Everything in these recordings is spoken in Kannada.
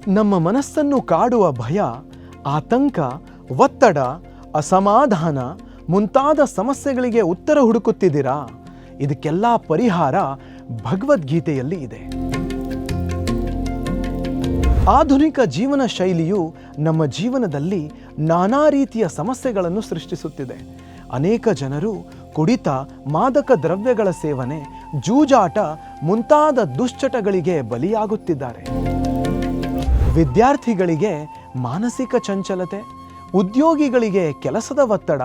ನಮ್ಮ ಮನಸ್ಸನ್ನು ಕಾಡುವ ಭಯ, ಆತಂಕ, ಒತ್ತಡ, ಅಸಮಾಧಾನ ಮುಂತಾದ ಸಮಸ್ಯೆಗಳಿಗೆ ಉತ್ತರ ಹುಡುಕುತ್ತಿದ್ದೀರಾ? ಇದಕ್ಕೆಲ್ಲ ಪರಿಹಾರ ಭಗವದ್ಗೀತೆಯಲ್ಲಿ ಇದೆ. ಆಧುನಿಕ ಜೀವನ ಶೈಲಿಯು ನಮ್ಮ ಜೀವನದಲ್ಲಿ ನಾನಾ ರೀತಿಯ ಸಮಸ್ಯೆಗಳನ್ನು ಸೃಷ್ಟಿಸುತ್ತಿದೆ. ಅನೇಕ ಜನರು ಕುಡಿತ, ಮಾದಕ ದ್ರವ್ಯಗಳ ಸೇವನೆ, ಜೂಜಾಟ ಮುಂತಾದ ದುಶ್ಚಟಗಳಿಗೆ ಬಲಿಯಾಗುತ್ತಿದ್ದಾರೆ. ವಿದ್ಯಾರ್ಥಿಗಳಿಗೆ ಮಾನಸಿಕ ಚಂಚಲತೆ, ಉದ್ಯೋಗಿಗಳಿಗೆ ಕೆಲಸದ ಒತ್ತಡ,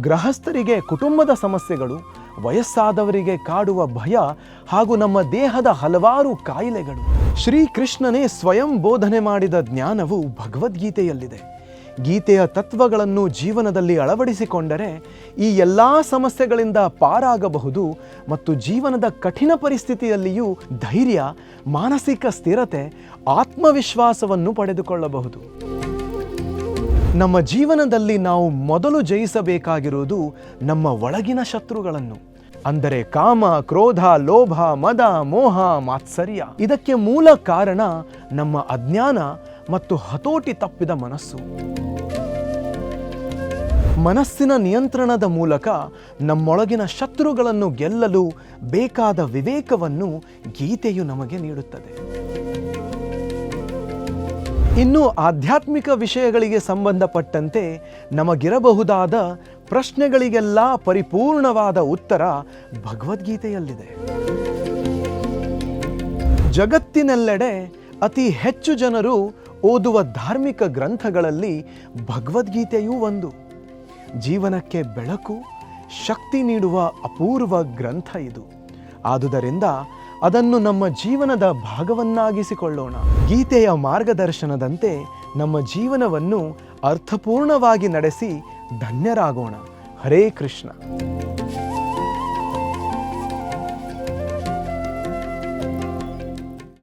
ಗೃಹಸ್ಥರಿಗೆ ಕುಟುಂಬದ ಸಮಸ್ಯೆಗಳು, ವಯಸ್ಸಾದವರಿಗೆ ಕಾಡುವ ಭಯ ಹಾಗೂ ನಮ್ಮ ದೇಹದ ಹಲವಾರು ಕಾಯಿಲೆಗಳು. ಶ್ರೀಕೃಷ್ಣನೇ ಸ್ವಯಂ ಬೋಧನೆ ಮಾಡಿದ ಜ್ಞಾನವು ಭಗವದ್ಗೀತೆಯಲ್ಲಿದೆ. ಗೀತೆಯ ತತ್ವಗಳನ್ನು ಜೀವನದಲ್ಲಿ ಅಳವಡಿಸಿಕೊಂಡರೆ ಈ ಎಲ್ಲ ಸಮಸ್ಯೆಗಳಿಂದ ಪಾರಾಗಬಹುದು ಮತ್ತು ಜೀವನದ ಕಠಿಣ ಪರಿಸ್ಥಿತಿಯಲ್ಲಿಯೂ ಧೈರ್ಯ, ಮಾನಸಿಕ ಸ್ಥಿರತೆ, ಆತ್ಮವಿಶ್ವಾಸವನ್ನು ಪಡೆದುಕೊಳ್ಳಬಹುದು. ನಮ್ಮ ಜೀವನದಲ್ಲಿ ನಾವು ಮೊದಲು ಜಯಿಸಬೇಕಾಗಿರುವುದು ನಮ್ಮ ಒಳಗಿನ ಶತ್ರುಗಳನ್ನು, ಅಂದರೆ ಕಾಮ, ಕ್ರೋಧ, ಲೋಭ, ಮದ, ಮೋಹ, ಮಾತ್ಸರ್ಯ. ಇದಕ್ಕೆ ಮೂಲ ಕಾರಣ ನಮ್ಮ ಅಜ್ಞಾನ ಮತ್ತು ಹತೋಟಿ ತಪ್ಪಿದ ಮನಸ್ಸು. ಮನಸ್ಸಿನ ನಿಯಂತ್ರಣದ ಮೂಲಕ ನಮ್ಮೊಳಗಿನ ಶತ್ರುಗಳನ್ನು ಗೆಲ್ಲಲು ಬೇಕಾದ ವಿವೇಕವನ್ನು ಗೀತೆಯು ನಮಗೆ ನೀಡುತ್ತದೆ. ಇನ್ನು ಆಧ್ಯಾತ್ಮಿಕ ವಿಷಯಗಳಿಗೆ ಸಂಬಂಧಪಟ್ಟಂತೆ ನಮಗಿರಬಹುದಾದ ಪ್ರಶ್ನೆಗಳಿಗೆಲ್ಲ ಪರಿಪೂರ್ಣವಾದ ಉತ್ತರ ಭಗವದ್ಗೀತೆಯಲ್ಲಿದೆ. ಜಗತ್ತಿನೆಲ್ಲೆಡೆ ಅತಿ ಹೆಚ್ಚು ಜನರು ಓದುವ ಧಾರ್ಮಿಕ ಗ್ರಂಥಗಳಲ್ಲಿ ಭಗವದ್ಗೀತೆಯೂ ಒಂದು. ಜೀವನಕ್ಕೆ ಬೆಳಕು, ಶಕ್ತಿ ನೀಡುವ ಅಪೂರ್ವ ಗ್ರಂಥ ಇದು. ಆದುದರಿಂದ ಅದನ್ನು ನಮ್ಮ ಜೀವನದ ಭಾಗವನ್ನಾಗಿಸಿಕೊಳ್ಳೋಣ. ಗೀತೆಯ ಮಾರ್ಗದರ್ಶನದಂತೆ ನಮ್ಮ ಜೀವನವನ್ನು ಅರ್ಥಪೂರ್ಣವಾಗಿ ನಡೆಸಿ ಧನ್ಯರಾಗೋಣ. ಹರೇ ಕೃಷ್ಣ.